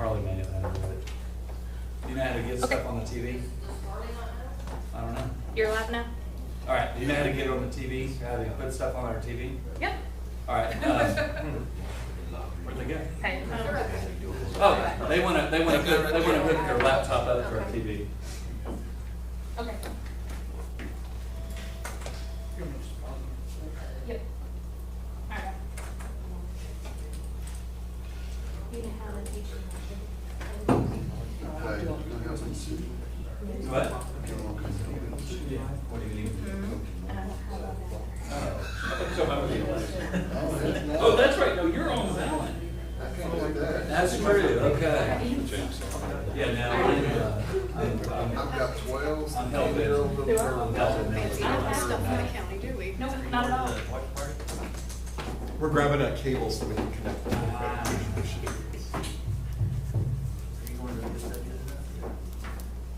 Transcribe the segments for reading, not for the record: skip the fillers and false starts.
Harley may know how to do it. You know how to get Okay. stuff on the TV? I don't know. You're live now? All right, do you know how to get it on the TV? How to put stuff on our TV? Yep. All right. Where'd they go? Hey. Oh, they want to hook their laptop up to our TV. Okay. Yep. All right. What? What do you need? Oh, that's right. No, you're on Valen. That's true. Okay. Yeah, now I've got 12. I'm helping. I'm helping. We don't have stuff in the county, do we? Nope, not at all. We're grabbing that cable so we can connect them.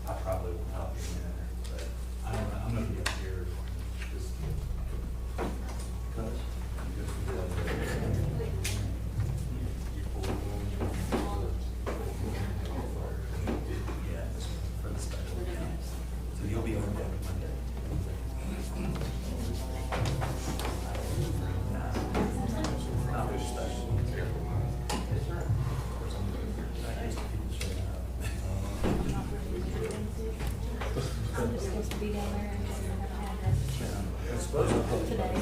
I probably will help you in there, but I don't know. I'm gonna be up here. Just yeah, for the special. So you'll be on deck Monday. Not very special. I'm just supposed to be down there and just have an address today.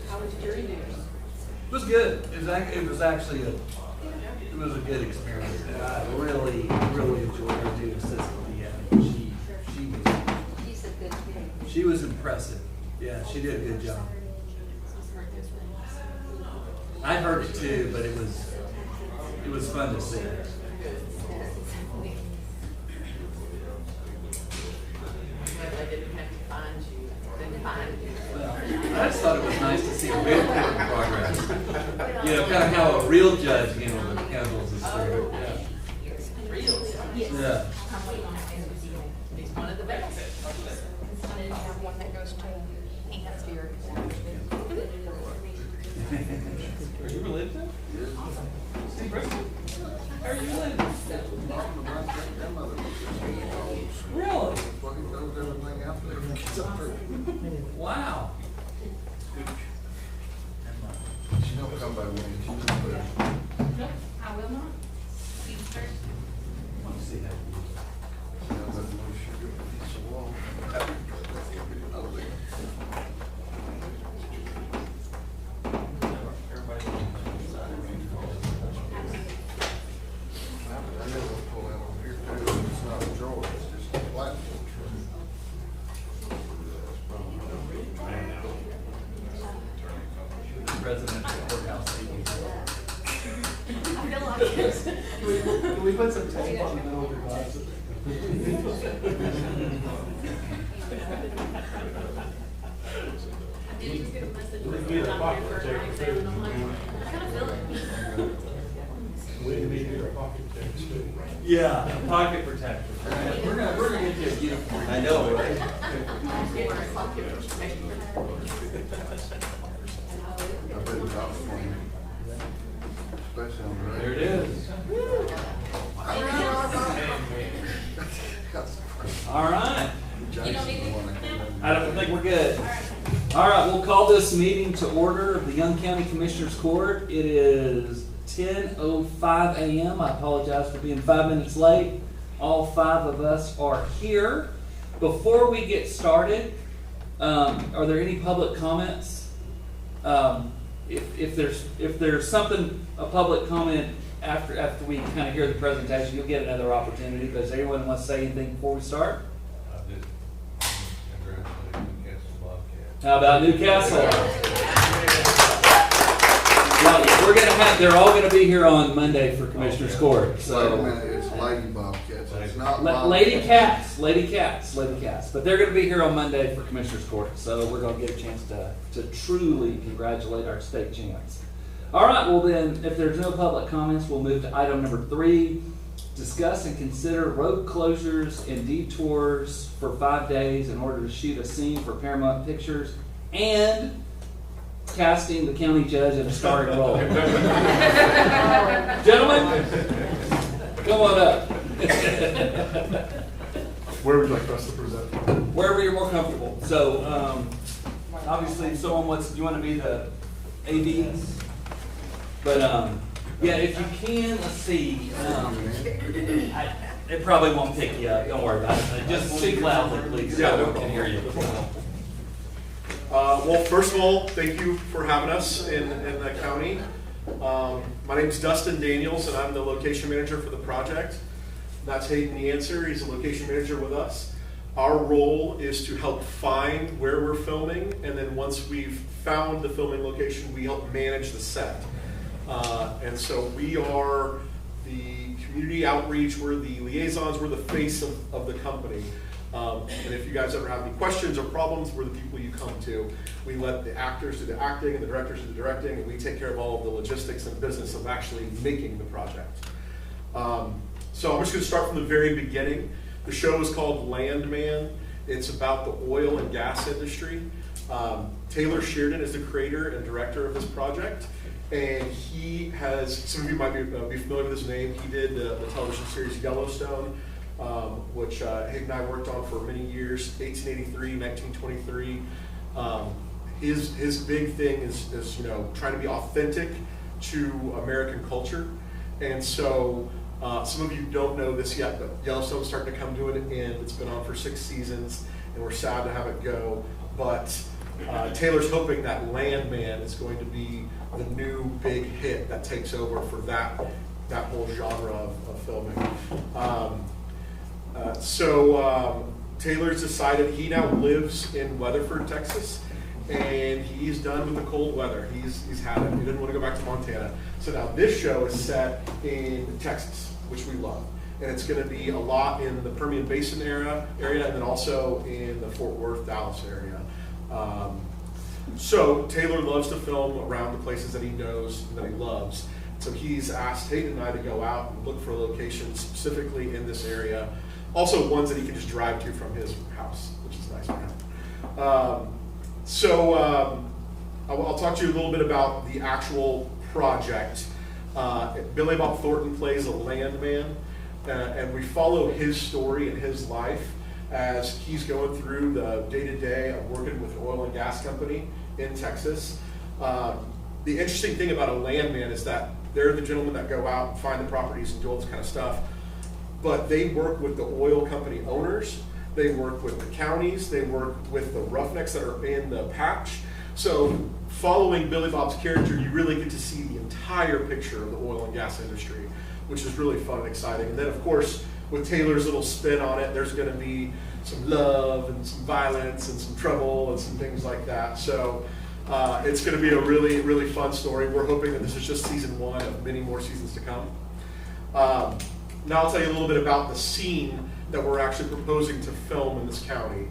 How was your news? It was good. It was actually a good experience. I really enjoyed her doing assistant DA. She was impressive. Yeah, she did a good job. I heard it too, but it was fun to see. I didn't have to find you. Didn't find you. Well, I just thought it was nice to see a real progress. You know, kind of how a real judge handles his spirit. Real. Yeah. He's one of the best. And then you have one that goes to Enhanced here. Are you related to him? Steve Bristol? How are you related? Really? Fucking knows everything out there. Wow. She don't come by when she just put it. Nope, I will not. You start. Want to see that? She knows that when she gets a piece of wall. I know what's pulling out over here too. It's not a drawer, it's just a platform. Presidential courthouse meeting. I feel like it. Can we put some tape on the middle of your glasses? I did just get a message from the doctor for an exam, and I'm like, I kind of feel it. We need your pocket text too. Yeah, a pocket protector. We're gonna get you a uniform. I know, right? I bet it's out for me. Especially on the There it radio. is. Got some- All right. Jason's the one that came in. I don't think we're good. All right, we'll call this meeting to order of the Young County Commissioners Court. It is 10:05 a.m. I apologize for being 5 minutes late. All 5 of us are here. Before we get started, are there any public comments? If there's something, a public comment after we kind of hear the presentation, you'll get another opportunity. Does anyone want to say anything before we start? I did. Congratulations, Newcastle Bobcats. How about Newcastle? Well, they're all gonna be here on Monday for Commissioner's Court, Wait a so. minute, it's Lady Bobcats, it's not Lady Bobcats. Lady Cats, but they're gonna be here on Monday for Commissioner's Court, so we're gonna get a chance to truly congratulate our state champs. All right, well then, if there's no public comments, we'll move to item number 3, discuss and consider road closures and detours for 5 days in order to shoot a scene for Paramount Pictures, and casting the county judge in a starring role. Gentlemen, come on up. Where would you like us to present? Wherever you're more comfortable. So, obviously, if someone wants, you want to be the AD? But, yeah, if you can, let's see. It probably won't pick you up. Don't worry about it. Just speak loudly, please. Yeah, So no we can hear you. Well, first of all, thank you for having us in the county. My name's Dustin Daniels, and I'm the location manager for the project. That's Hayden Yancer. He's a location manager with us. Our role is to help find where we're filming, and then once we've found the filming location, we help manage the set. And so we are the community outreach, we're the liaisons, we're the face of the company. And if you guys ever have any questions or problems, we're the people you come to. We let the actors do the acting and the directors do the directing, and we take care of all of the logistics and business of actually making the project. So I'm just going to start from the very beginning. The show is called Landman. It's about the oil and gas industry. Taylor Sheridan is the creator and director of this project. And he has, some of you might be familiar with his name. He did the television series Yellowstone, which Hayden and I worked on for many years, 1883, 1923. His big thing is trying to be authentic to American culture. And so some of you don't know this yet, but Yellowstone's starting to come to an end. It's been on for 6 seasons, and we're sad to have it go. But Taylor's hoping that Landman is going to be the new big hit that takes over for that whole genre of filming. So Taylor's decided he now lives in Weatherford, Texas, and he's done with the cold weather. He's had it. He didn't want to go back to Montana. So now this show is set in Texas, which we love. And it's going to be a lot in the Permian Basin area, and then also in the Fort Worth, Dallas area. So Taylor loves to film around the places that he knows and that he loves. So he's asked Hayden and I to go out and look for locations specifically in this area. Also ones that he can just drive to from his house, which is nice for him. I'll talk to you a little bit about the actual project. Billy Bob Thornton plays a landman, and we follow his story and his life as he's going through the day-to-day of working with an oil and gas company in Texas. The interesting thing about a landman is that they're the gentlemen that go out and find the properties and do all this kind of stuff, but they work with the oil company owners, they work with the counties, they work with the roughnecks that are in the patch. So following Billy Bob's character, you really get to see the entire picture of the oil and gas industry, which is really fun and exciting. And then of course, with Taylor's little spin on it, there's going to be some love and some violence and some trouble and some things like that. So it's going to be a really, really fun story. We're hoping that this is just season 1 of many more seasons to come. Now I'll tell you a little bit about the scene that we're actually proposing to film in this county.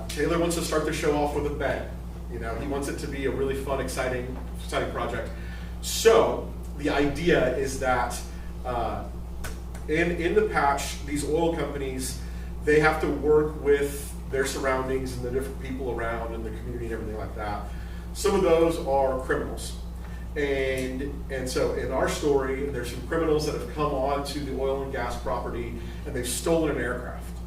Taylor wants to start the show off with a bang. He wants it to be a really fun, exciting project. So the idea is that in the patch, these oil companies, they have to work with their surroundings and the different people around and the community and everything like that. Some of those are criminals. And so in our story, there's some criminals that have come onto the oil and gas property and they've stolen an aircraft.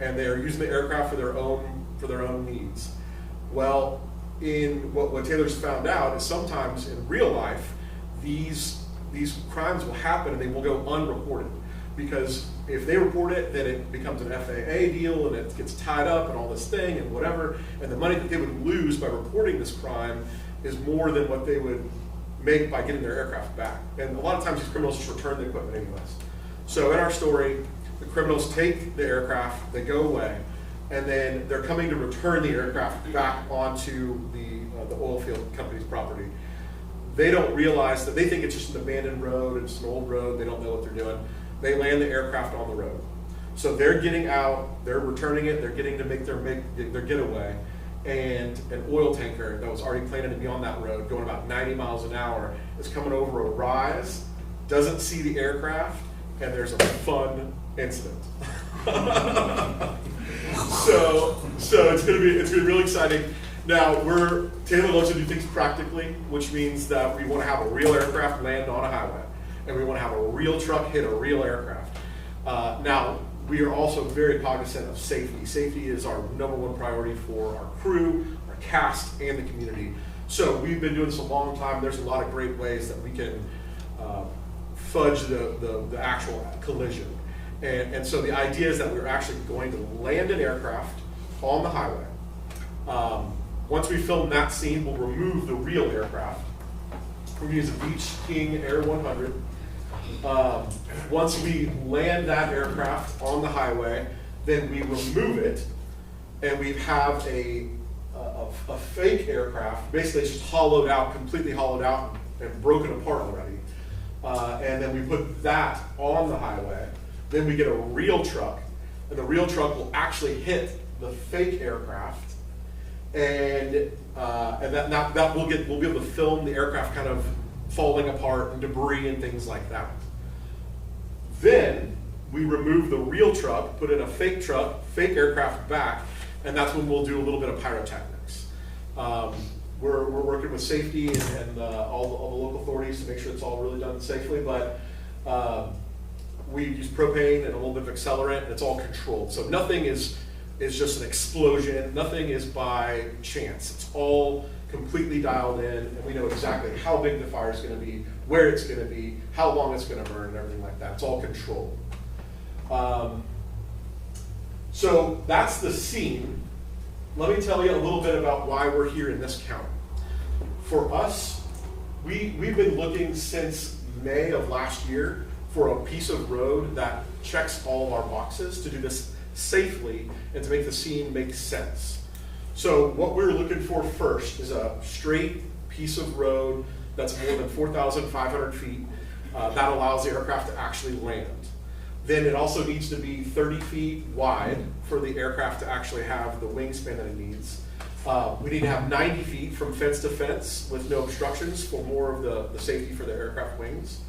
And they're using the aircraft for their own needs. Well, in what Taylor's found out is sometimes in real life, these crimes will happen and they will go unreported. Because if they report it, then it becomes an FAA deal and it gets tied up and all this thing and whatever. And the money that they would lose by reporting this crime is more than what they would make by getting their aircraft back. And a lot of times these criminals just return the equipment anyways. So in our story, the criminals take the aircraft, they go away, and then they're coming to return the aircraft back onto the oil field company's property. They don't realize that, they think it's just an abandoned road, it's an old road, they don't know what they're doing. They land the aircraft on the road. So they're getting out, they're returning it, they're getting to make their getaway, and an oil tanker that was already planning to be on that road, going about 90 miles an hour, is coming over a rise, doesn't see the aircraft, and there's a fun incident. so it's gonna be real exciting. Now Taylor loves to do things practically, which means that we want to have a real aircraft land on a highway, and we want to have a real truck hit a real aircraft. Now we are also very cognizant of safety. Safety is our #1 priority for our crew, our cast, and the community. So we've been doing this a long time. There's a lot of great ways that we can fudge the actual collision. And so the idea is that we're actually going to land an aircraft on the highway. Once we film that scene, we'll remove the real aircraft. We're going to use a Beech King Air 100. Once we land that aircraft on the highway, then we remove it, and we have a fake aircraft. Basically, it's just hollowed out, completely hollowed out, and broken apart already. And then we put that on the highway. Then we get a real truck, and the real truck will actually hit the fake aircraft, and that we'll be able to film the aircraft kind of falling apart and debris and things like that. Then we remove the real truck, put in a fake truck, fake aircraft back, and that's when we'll do a little bit of pyrotechnics. We're working with safety and all the local authorities to make sure it's all really done safely, but we use propane and a little bit of accelerant, and it's all controlled. So nothing is just an explosion, nothing is by chance. It's all completely dialed in, and we know exactly how big the fire is going to be, where it's going to be, how long it's going to burn, and everything like that. It's all controlled. So that's the scene. Let me tell you a little bit about why we're here in this county. For us, we've been looking since May of last year for a piece of road that checks all of our boxes to do this safely and to make the scene make sense. So what we're looking for first is a straight piece of road that's more than 4,500 feet that allows the aircraft to actually land. Then it also needs to be 30 feet wide for the aircraft to actually have the wingspan that it needs. We need to have 90 feet from fence to fence with no obstructions for more of the safety for the aircraft wings.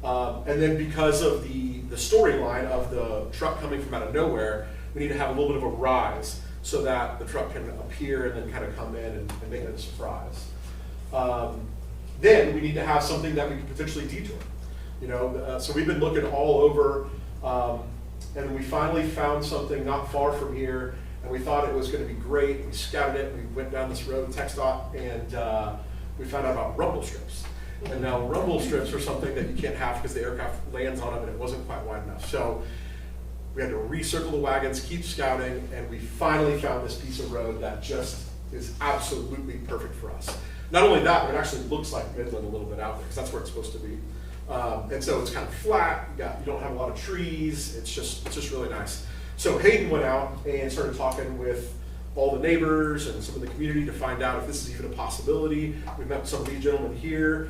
And then because of the storyline of the truck coming from out of nowhere, we need to have a little bit of a rise so that the truck can appear and then kind of come in and make it a surprise. Then we need to have something that we can potentially detour. So we've been looking all over, and we finally found something not far from here, and we thought it was going to be great. We scouted it, we went down this road, TxDOT, and we found out about rumble strips. And now rumble strips are something that you can't have because the aircraft lands on them and it wasn't quite wide enough. So we had to recircle the wagons, keep scouting, and we finally found this piece of road that just is absolutely perfect for us. Not only that, but it actually looks like Midland a little bit out there because that's where it's supposed to be. And so it's kind of flat, you don't have a lot of trees, it's just really nice. So Hayden went out and started talking with all the neighbors and some of the community to find out if this is even a possibility. We met with some of these gentlemen here,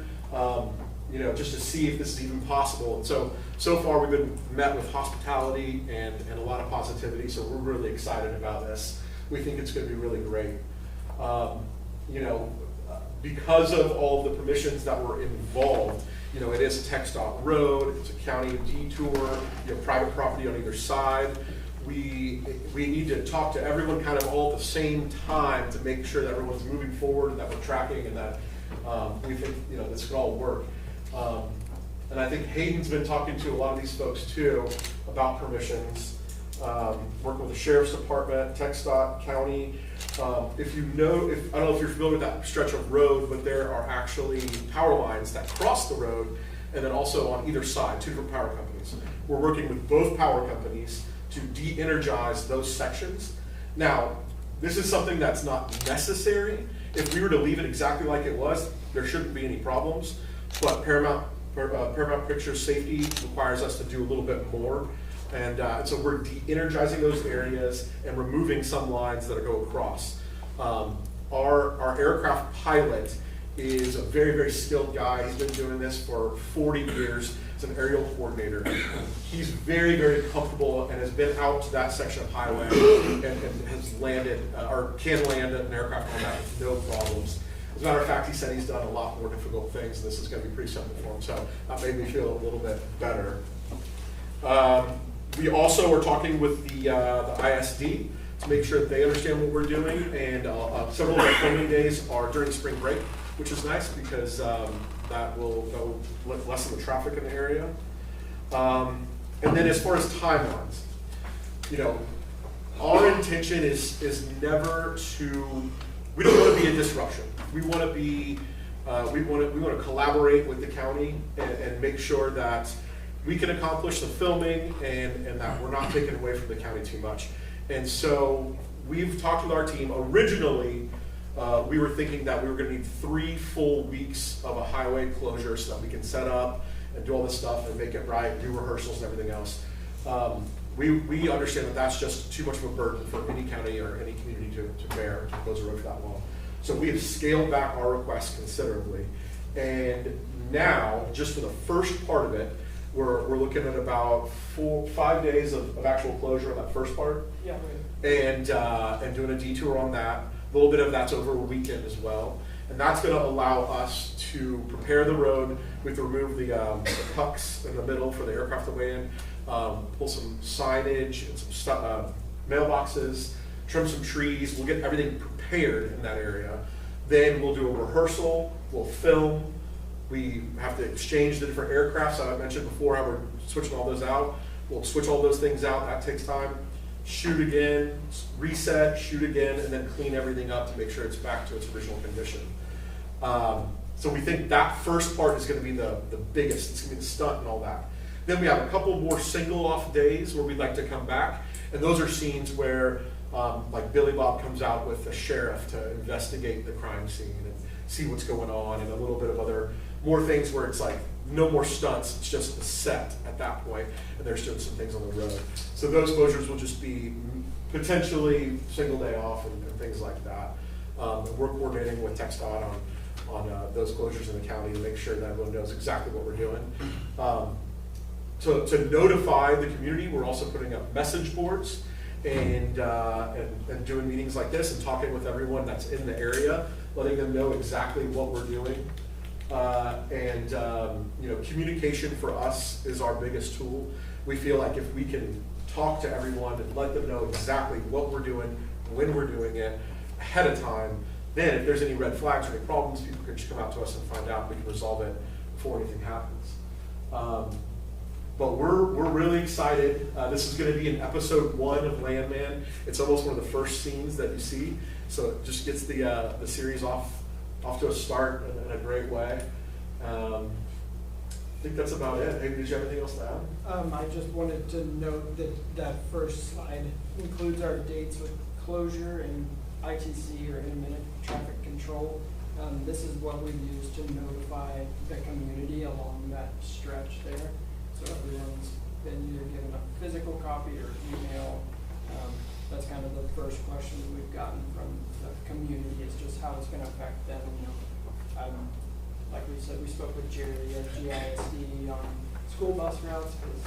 just to see if this is even possible. And so far we've been met with hospitality and a lot of positivity, so we're really excited about this. We think it's going to be really great. Because of all of the permissions that were involved, it is a TxDOT road, it's a county detour, private property on either side. We need to talk to everyone kind of all at the same time to make sure that everyone's moving forward and that we're tracking and that we think this can all work. And I think Hayden's been talking to a lot of these folks too about permissions, working with the Sheriff's Department, TxDOT, county. I don't know if you're familiar with that stretch of road, but there are actually power lines that cross the road, and then also on either side, 2 different power companies. We're working with both power companies to de-energize those sections. Now, this is something that's not necessary. If we were to leave it exactly like it was, there shouldn't be any problems, but Paramount Pictures safety requires us to do a little bit more. And so we're de-energizing those areas and removing some lines that go across. Our aircraft pilot is a very, very skilled guy. He's been doing this for 40 years. He's an aerial coordinator. He's very, very comfortable and has been out to that section of highway and has landed, or can land an aircraft on that with no problems. As a matter of fact, he said he's done a lot more difficult things, and this is going to be pretty simple for him. So that made me feel a little bit better. We also are talking with the ISD to make sure that they understand what we're doing, and several of our filming days are during spring break, which is nice because that will lessen the traffic in the area. And then as far as timelines, you know, our intention is never to, we don't want to be a disruption. We want to be, we want to collaborate with the county and make sure that we can accomplish the filming and that we're not taking away from the county too much. And so we've talked with our team. Originally, we were thinking that we were going to need 3 full weeks of a highway closure so that we can set up and do all this stuff and make it right, do rehearsals and everything else. We understand that that's just too much of a burden for any county or any community to bear to close a road for that long. So we have scaled back our request considerably. And now, just for the first part of it, we're looking at about 5 days of actual closure on that first part. Yeah. And doing a detour on that. A little bit of that's over a weekend as well. And that's going to allow us to prepare the road. We have to remove the pucks in the middle for the aircraft to land, pull some signage and some mailboxes, trim some trees. We'll get everything prepared in that area. Then we'll do a rehearsal, we'll film. We have to exchange the different aircrafts that I mentioned before, how we're switching all those out. We'll switch all those things out, that takes time. Shoot again, reset, shoot again, and then clean everything up to make sure it's back to its original condition. So we think that first part is going to be the biggest. It's going to be the stunt and all that. Then we have a couple more single off days where we'd like to come back, and those are scenes where like Billy Bob comes out with the sheriff to investigate the crime scene and see what's going on, and a little bit of other more things where it's like no more stunts, it's just the set at that point, and they're doing some things on the road. So those closures will just be potentially single day off and things like that. We're coordinating with TxDOT on those closures in the county to make sure that everyone knows exactly what we're doing. To notify the community, we're also putting up message boards and doing meetings like this and talking with everyone that's in the area, letting them know exactly what we're doing. You know, communication for us is our biggest tool. We feel like if we can talk to everyone and let them know exactly what we're doing, when we're doing it, ahead of time, then if there's any red flags or any problems, people can just come out to us and find out. We can resolve it before anything happens. But we're really excited. This is going to be in episode 1 of Landman. It's almost one of the first scenes that you see, so it just gets the series off to a start in a great way. I think that's about it. Hey, did you have anything else to add? I just wanted to note that that first slide includes our dates with closure and ITC or intermittent traffic control. This is what we use to notify the community along that stretch there. So everyone's been either given a physical copy or email. That's kind of the first question that we've gotten from the community, is just how it's going to affect them. You know, like we said, we spoke with Jerry at GISD on school bus routes, because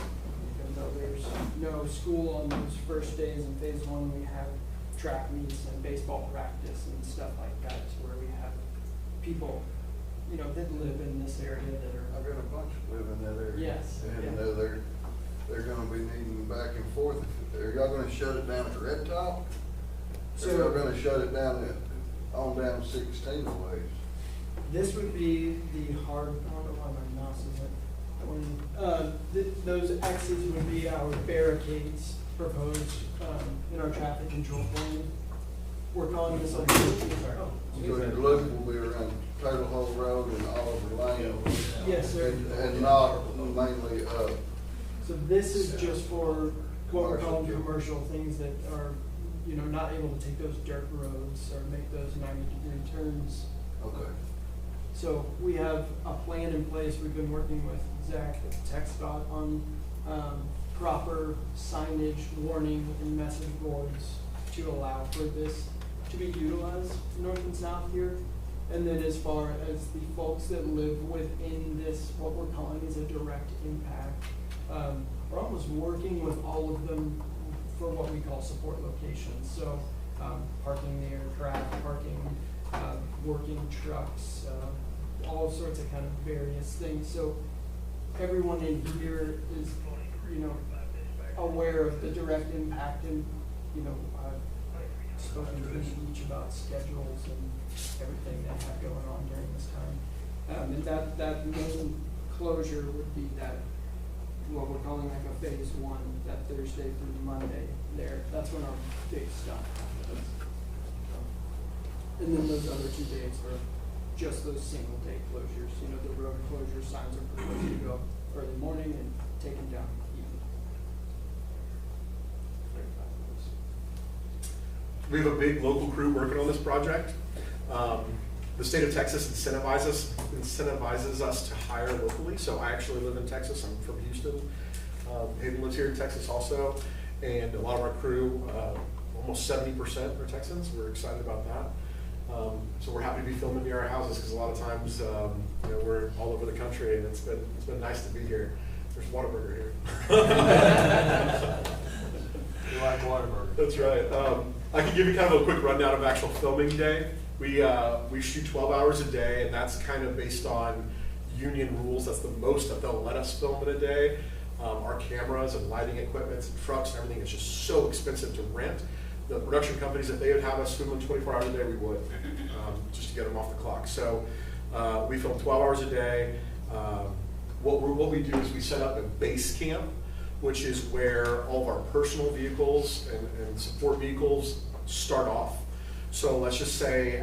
even though there's no school on those first days in phase 1, we have track meets and baseball practice and stuff like that, where we have people, you know, that live in this area that are. I've got a bunch live in that area. Yes. And Yeah. they're gonna be needing back and forth. Are y'all gonna shut it down at Red Top? So- Or y'all gonna shut it down on down 16 ways? This would be the hard, I don't know why my mouse isn't. Those X's would be our barricades proposed in our traffic control plan. We're calling this a. So your loop will be around Turtle Hole Road and Oliver Lane. Yes, sir. And not mainly, So this is just for what we're calling Commercial. commercial things that are, you know, not able to take those dirt roads or make those 90-degree turns. okay. So we have a plan in place. We've been working with Zach at TxDOT on proper signage, warning, and message boards to allow for this to be utilized north and south here. And then as far as the folks that live within this, what we're calling is a direct impact, we're almost working with all of them for what we call support locations. So parking the aircraft, parking working trucks, all sorts of kind of various things. So everyone in here is you know, aware of the direct impact and, you know, spoken to them each about schedules and everything they have going on during this time. And that main closure would be that, what we're calling like a phase one, that Thursday through Monday there. That's when our big stuff happens. And then those other 2 days are just those single day closures. You know, the road closure signs are supposed to go early morning and taken down evening. We have a big local crew working on this project. The state of Texas incentivizes us to hire locally. So I actually live in Texas. I'm from Houston. Hayden lives here in Texas also. And a lot of our crew, almost 70% are Texans. We're excited about that. So we're happy to be filming near our houses because a lot of times, you know, we're all over the country and it's been nice to be here. There's Whataburger here. You like Whataburger? That's right. I can give you kind of a quick rundown of actual filming day. We shoot 12 hours a day, and that's kind of based on union rules. That's the most that they'll let us film in a day. Our cameras and lighting equipment and trucks and everything is just so expensive to rent. The production companies, if they would have us filming 24 hours a day, we would, just to get them off the clock. So we film 12 hours a day. What we do is we set up a base camp, which is where all of our personal vehicles and support vehicles start off. So let's just say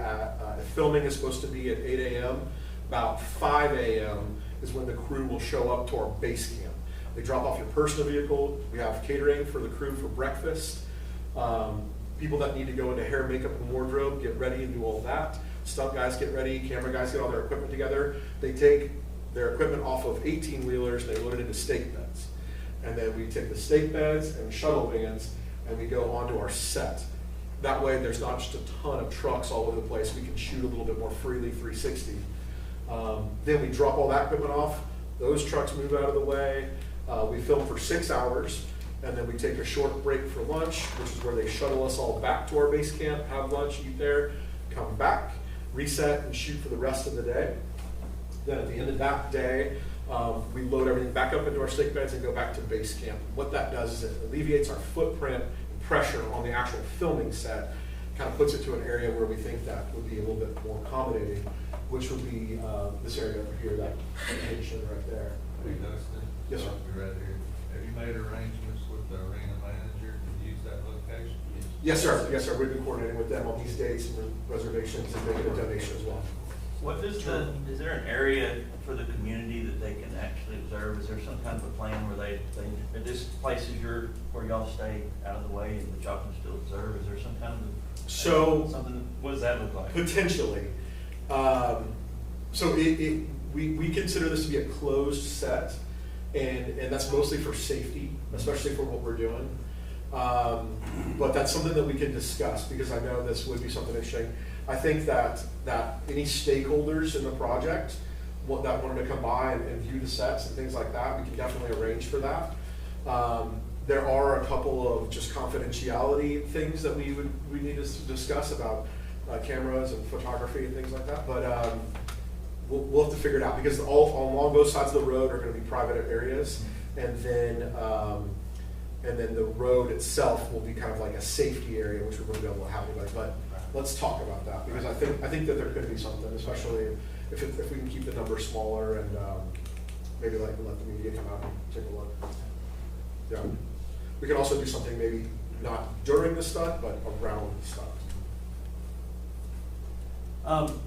filming is supposed to be at 8 a.m. About 5 a.m. is when the crew will show up to our base camp. They drop off your personal vehicle. We have catering for the crew for breakfast. People that need to go into hair, makeup, and wardrobe get ready and do all that. Stunt guys get ready. Camera guys get all their equipment together. They take their equipment off of 18-wheelers and they load it into stake beds. And then we take the stake beds and shuttle vans and we go onto our set. That way there's not just a ton of trucks all over the place. We can shoot a little bit more freely, 360. Then we drop all that equipment off. Those trucks move out of the way. We film for 6 hours and then we take a short break for lunch, which is where they shuttle us all back to our base camp, have lunch, eat there, come back, reset and shoot for the rest of the day. Then at the end of that day, we load everything back up into our stake beds and go back to base camp. What that does is it alleviates our footprint and pressure on the actual filming set, kind of puts it to an area where we think that would be a little bit more accommodating, which would be this area over here, that location right there. Hey, Dustin. Yes, sir. I'll be right here. Have you made arrangements with the arena manager to use that location? Yes, sir. Yes, sir. We've been coordinating with them on these dates and reservations and making a donation as well. What does is there an area for the community that they can actually observe? Is there some kind of a plan where this place is where y'all stay out of the way and but y'all can still observe? Is there some kind of something, what does that look like? Potentially. So we consider this to be a closed set, and that's mostly for safety, especially for what we're doing. But that's something that we can discuss because I know this would be something interesting. I think that any stakeholders in the project that wanted to come by and view the sets and things like that, we can definitely arrange for that. There are a couple of just confidentiality things that we need to discuss about cameras and photography and things like that. But we'll have to figure it out because along both sides of the road are going to be private areas, and then the road itself will be kind of like a safety area, which we're going to be able to have anybody. But let's talk about that because I think that there could be something, especially if we can keep the number smaller and maybe let the media come out and take a look. Yeah, we can also do something maybe not during the stunt, but around the stunt.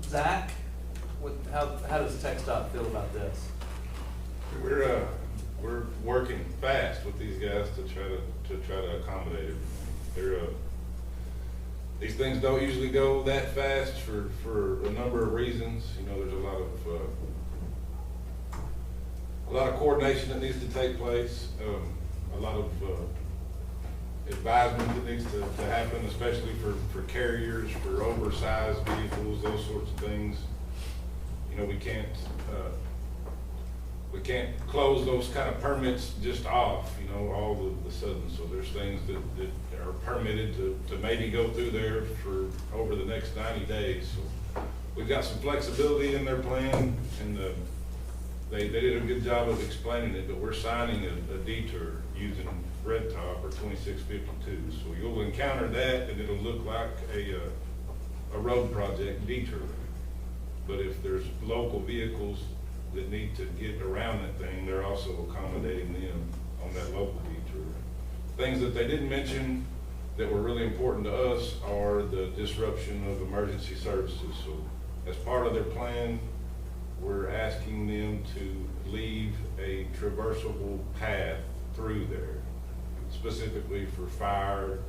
Zach, how does TxDOT feel about this? We're working fast with these guys to try to accommodate it. These things don't usually go that fast for a number of reasons. You know, there's a lot of coordination that needs to take place, a lot of advisement that needs to happen, especially for carriers, for oversized vehicles, those sorts of things. You know, we can't close those kind of permits just off, you know, all of a sudden. So there's things that are permitted to maybe go through there for over the next 90 days. So we've got some flexibility in their plan, and they did a good job of explaining it, but we're signing a detour using Red Top or 2652. So you'll encounter that, and it'll look like a road project detour. But if there's local vehicles that need to get around that thing, they're also accommodating them on that local detour. Things that they didn't mention that were really important to us are the disruption of emergency services. So as part of their plan, we're asking them to leave a traversable path through there, specifically for fire,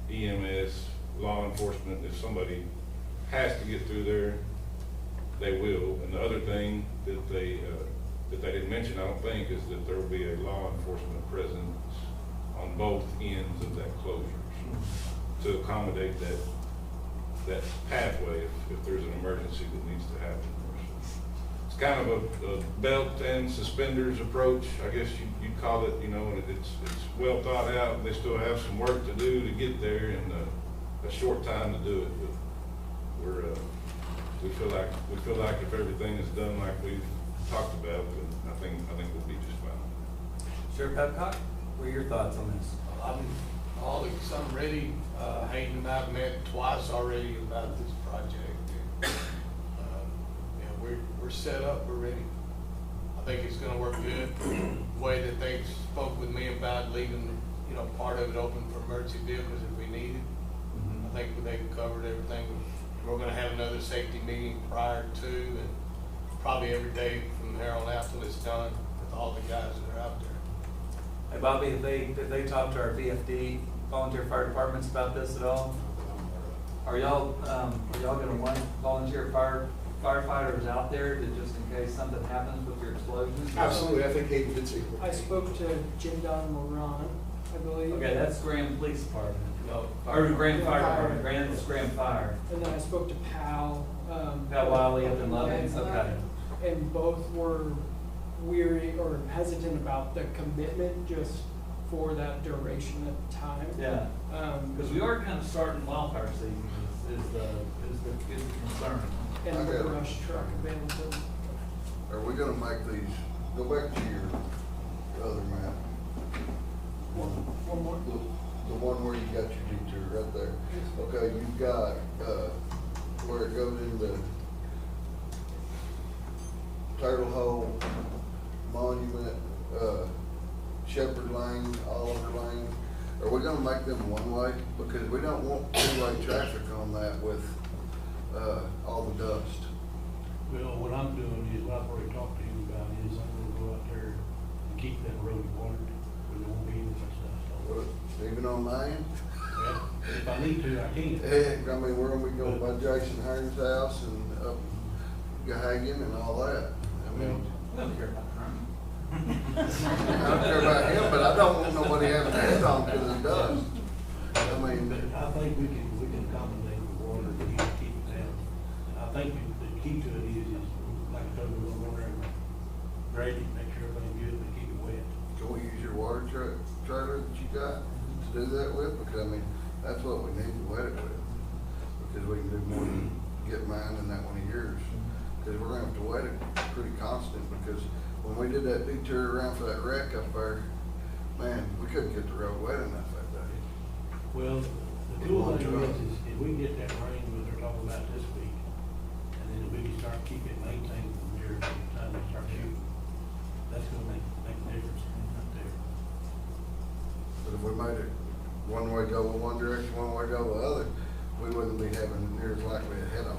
EMS, law enforcement. If somebody has to get through there, they will. And the other thing that they didn't mention, I don't think, is that there will be a law enforcement presence on both ends of that closure to accommodate that pathway if there's an emergency that needs to happen. It's kind of a belt and suspenders approach, I guess you'd call it, you know, and it's well thought out. They still have some work to do to get there and a short time to do it, but we feel like if everything is done like we've talked about, then I think we'll be just fine. Sheriff Babcock, what are your thoughts on this? All the, I'm ready, Hayden and I've met twice already about this project. We're set up, we're ready. I think it's gonna work good. The way that they spoke with me about leaving, part of it open for emergency vehicles if we need it. I think they covered everything. We're gonna have another safety meeting prior to, and probably every day from here on out till it's done with all the guys that are out there. Hey Bobby, have they talked to our VFD, volunteer fire departments about this at all? Are y'all gonna want volunteer firefighters out there to just in case something happens with your explosions? Absolutely, I think Hayden did say. I spoke to Jim Don Moran, I believe. Okay, that's Graham Police Department. No, Or Graham Fire Department, Graham Fire. And then I spoke to Pal. Pal Wiley up in Loving, okay. And both were weary or hesitant about the commitment just for that duration of time. Yeah, because we are kind of starting wildfire season is the concern. And Okay. the brush truck availability. Are we gonna make these, go back to your other map? One more. The one where you got your detour right there. Okay, you've got, where it goes into Turtle Hole, Monument, Shepherd Lane, Oliver Lane. Are we gonna make them one-way? Because we don't want two-way traffic on that with, all the dust. Well, what I'm doing is, what I've already talked to you about is I'm gonna go out there and keep that road watered, because there won't be any such stuff. Even on mine? Well, if I need to, I can. Heck, I mean, we're gonna be going by Jason Hearn's house and up Gahagan and all that. I mean, I don't care about crime. I don't care about him, but I don't want nobody having a head on because of dust. I mean, I think we can accommodate the water to keep it down. I think the key to it is like I told you, we're gonna go around and grade it, make sure everything's good, but keep it wet. can we use your water trailer that you got to do that with? Because, I mean, that's what we need to wet it with. Because we can do more than get mine and that one of yours. Because we're gonna have to wet it pretty constant, because when we did that detour around for that wreck up there, man, we couldn't get the road wet enough that day. Well, the cool thing is if we can get that rain that they're talking about this week, and then if we can start keeping it maintained from here to the time they start shooting, that's gonna make a difference out there. But if we made it one way go in one direction, one way go the other, we wouldn't be having near as likely a head on.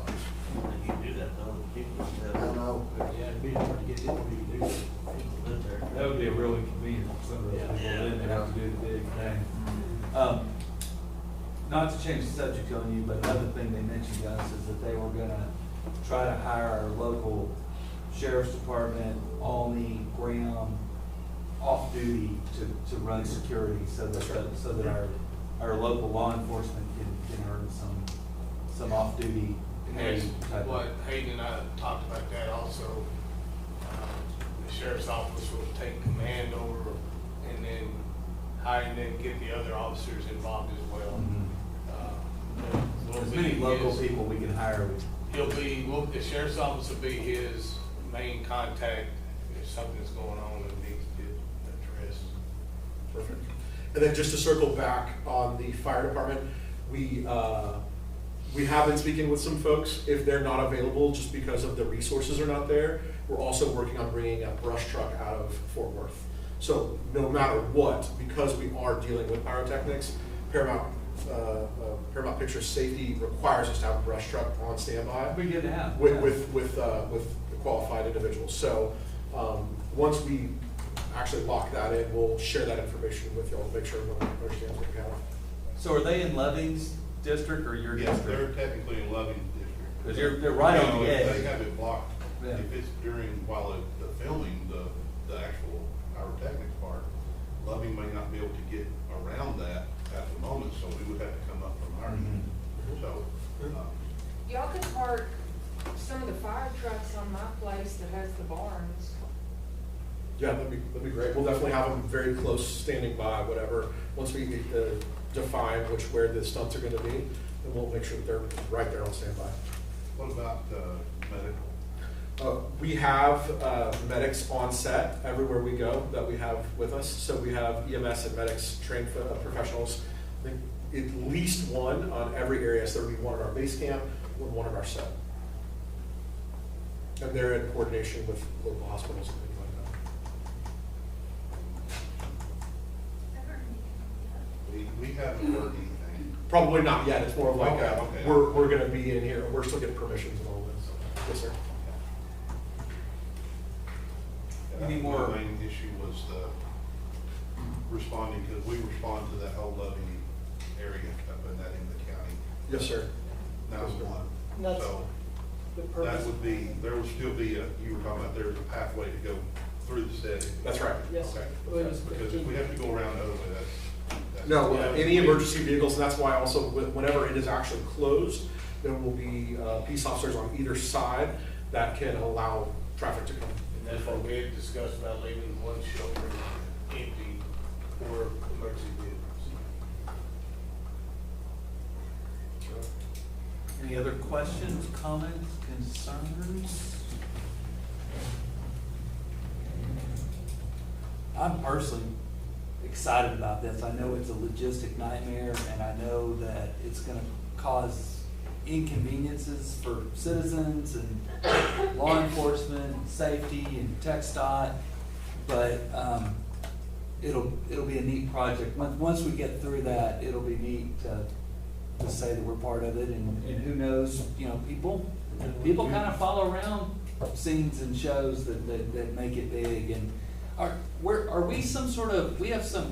You can do that though, people I that know. Yeah, it'd be hard to get it where you do it. live there. That would be a really convenient for some of those people then they have to do the big thing. Not to change the subject on you, but another thing they mentioned, guys, is that they were gonna try to hire our local sheriff's department, Alney, Graham, off duty to run security so that our local law enforcement can earn some off duty pay type of. What Hayden and I talked about that also. The sheriff's office will take command over and then hire and then get the other officers involved as well. As many local people we can hire. The sheriff's office will be his main contact if something's going on that needs to get addressed. Perfect. And then just to circle back on the fire department, we have been speaking with some folks. If they're not available just because of the resources are not there, we're also working on bringing a brush truck out of Fort Worth. So no matter what, because we are dealing with pyrotechnics, Paramount Picture Safety requires us to have a brush truck on standby We get to have. with qualified individuals. So once we actually lock that in, we'll share that information with y'all to make sure everyone understands what we have. So are they in Loving's district or your Yes, district? they're technically in Loving District. Because they're right on the You know, if edge. They have it blocked, Yeah. if it's while the filming, the actual pyrotechnics part, Loving may not be able to get around that at the moment, so we would have to come up from our end. So, Y'all could park some of the fire trucks on my place that has the barns. Yeah, that'd be great. We'll definitely have them very close, standing by, whatever. Once we define where the stunts are gonna be, then we'll make sure that they're right there on standby. what about medical? We have medics on set everywhere we go that we have with us. So we have EMS and medics trained professionals. I think at least one on every area. So there'll be one at our base camp, one at our set. And they're in coordination with local hospitals and things like that. We haven't heard anything. Probably not yet. It's more of like, Okay. we're gonna be in here. We're still getting permissions and all this. Yes, sir. Any more? My main issue was responding, because we respond to that whole Loving area up in that in the county. Yes, sir. 911. That's So the that purpose. would be, there would still be you were talking about there's a pathway to go through the city. That's right. Yes, Okay. well, it was Because if 15. we have to go around the other way, that's. No, Yeah. any emergency vehicles, and that's why also whenever it is actually closed, there will be peace officers on either side that can allow traffic to come. And that's what we had discussed about leaving one shoulder empty for emergency vehicles. Any other questions, comments, concerns? I'm personally excited about this. I know it's a logistic nightmare, and I know that it's gonna cause inconveniences for citizens and law enforcement, safety and TxDOT, but, it'll be a neat project. Once we get through that, it'll be neat to say that we're part of it, and who knows, people kind of follow around scenes and shows that make it big, and are we some sort of,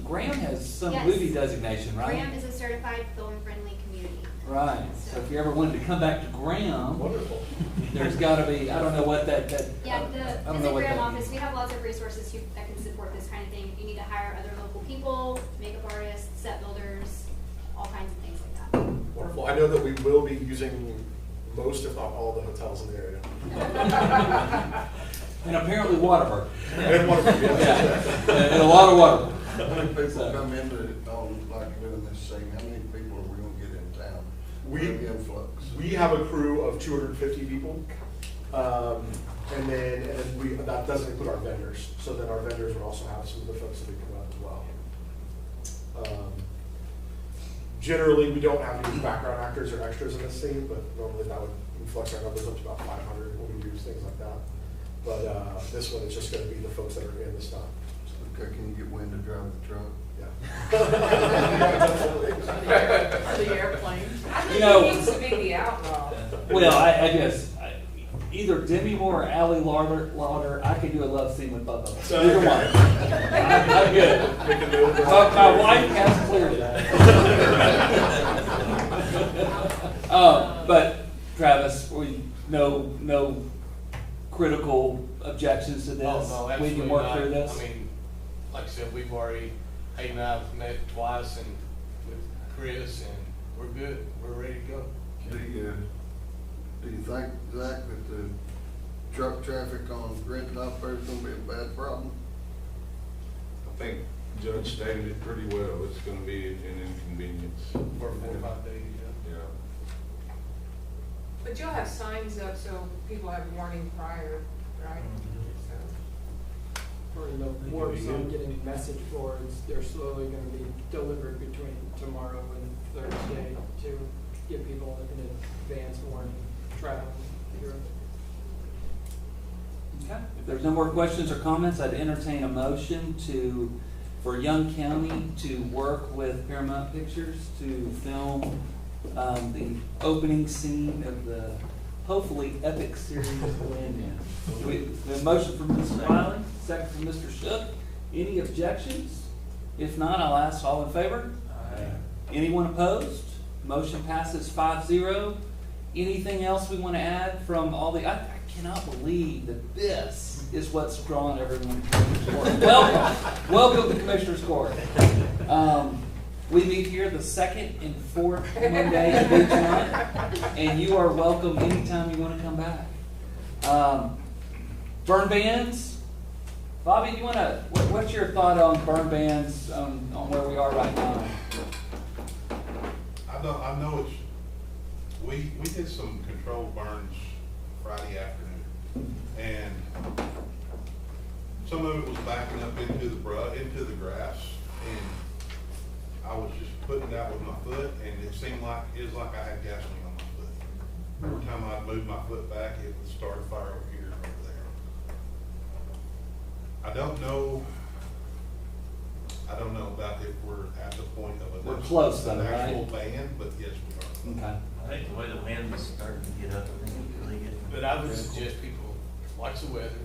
Graham has some Yes. movie designation, right? Graham is a certified film-friendly community. Right, so if you ever wanted to come back to Graham, Wonderful. there's gotta be, I don't know what that, Yeah, I the don't know Visit what Graham that office, means. we have lots of resources that can support this kind of thing. If you need to hire other local people, makeup artists, set builders, all kinds of things like that. Wonderful. I know that we will be using most, if not all, the hotels in the area. And apparently Waterford. And Waterford, yes. Yeah, and a lot of water. How many people come into all like doing this scene? How many people are we gonna get in town? We- Influx. We have a crew of 250 people. And then that doesn't include our vendors. So then our vendors would also have some of the folks that we come out as well. Generally, we don't have any background actors or extras in this scene, but normally that would influx our numbers up to about 500 when we use things like that. But this one is just gonna be the folks that are in the stunt. Okay, can you get Wayne to drive the truck? Yeah. Or the airplane. You I think know- he needs to be the outlaw. Well, I guess, either Demi Moore or Ally Lauder, I could do a love scene with both of them. Either one. I'm good. My wife has cleared it. But Travis, no critical objections to this? No, We absolutely can work not. through this? I mean, like I said, we've already, Hayden and I have met twice and with Chris, and we're good. We're ready to go. Do you think, Zach, that the truck traffic on Red Top there is gonna be a bad problem? I think Judge stated it pretty well. It's gonna be an inconvenience. For 4 or 5 days, Yeah. But you'll have signs up so people have warning prior, right? So, or in the works on getting message boards. They're slowly gonna be delivered between tomorrow and Thursday to give people an advance warning, travel through. Okay. If there's no more questions or comments, I'd entertain a motion for Young County to work with Paramount Pictures to film the opening scene of the hopefully epic series Landman. We have a motion from Mr. Wiley, second from Mr. Shook. Any objections? If not, I'll ask all in favor. Anyone opposed? Motion passes 5-0. Anything else we want to add from all the, I cannot believe that this is what's drawn everyone to Commissioner's Court. Welcome to Commissioner's Court. We meet here the second and fourth Monday of each month, and you are welcome anytime you want to come back. Burn bans. Bobby, what's your thought on burn bans on where we are right now? I know we did some controlled burns Friday afternoon, and some of it was backing up into the grass, and I was just putting it out with my foot, and it seemed like I had gasoline on my foot. Every time I moved my foot back, it would start a fire over here and over there. I don't know about if we're at the point of We're close though, an actual right? ban, but yes, we are. Okay. I think the way the wind is starting to get up, I think it's really good. But I would suggest people watch the weather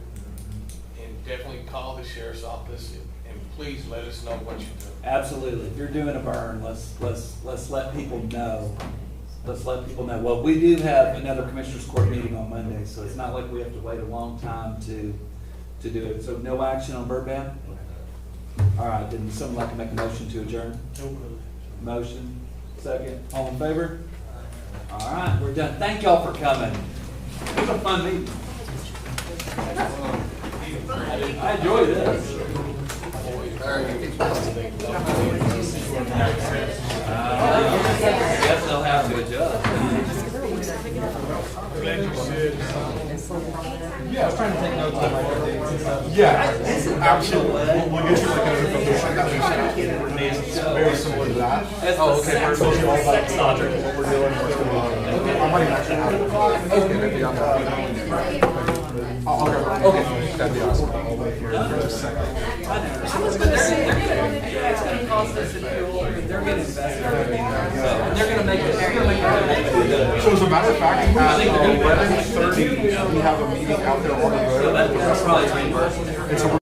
and definitely call the sheriff's office and please let us know what you're doing. Absolutely. If you're doing a burn, let's let people know. Let's let people know. Well, we do have another Commissioners Court meeting on Monday, so it's not like we have to wait a long time to do it. So no action on burn ban? All right, then someone like to make a motion to adjourn? Motion, second, all in favor? All right, we're done. Thank y'all for coming. It was a fun meeting. I enjoyed this. Guess they'll have to adjust. Yeah, I was trying to take notes on my dates and stuff. Yeah, absolutely. We'll get you like a very similar to that. Oh, okay. We're supposed to all about the project, what we're doing, what's going on. I might actually have it. Okay, maybe I'm okay, that'd be awesome. I'll wait here for a second. It's gonna cost us a fuel, but they're gonna invest in everything. So they're gonna make it. So as a matter of fact, at 11:30, we have a meeting out there on the road. So that's probably reimbursed. And so we're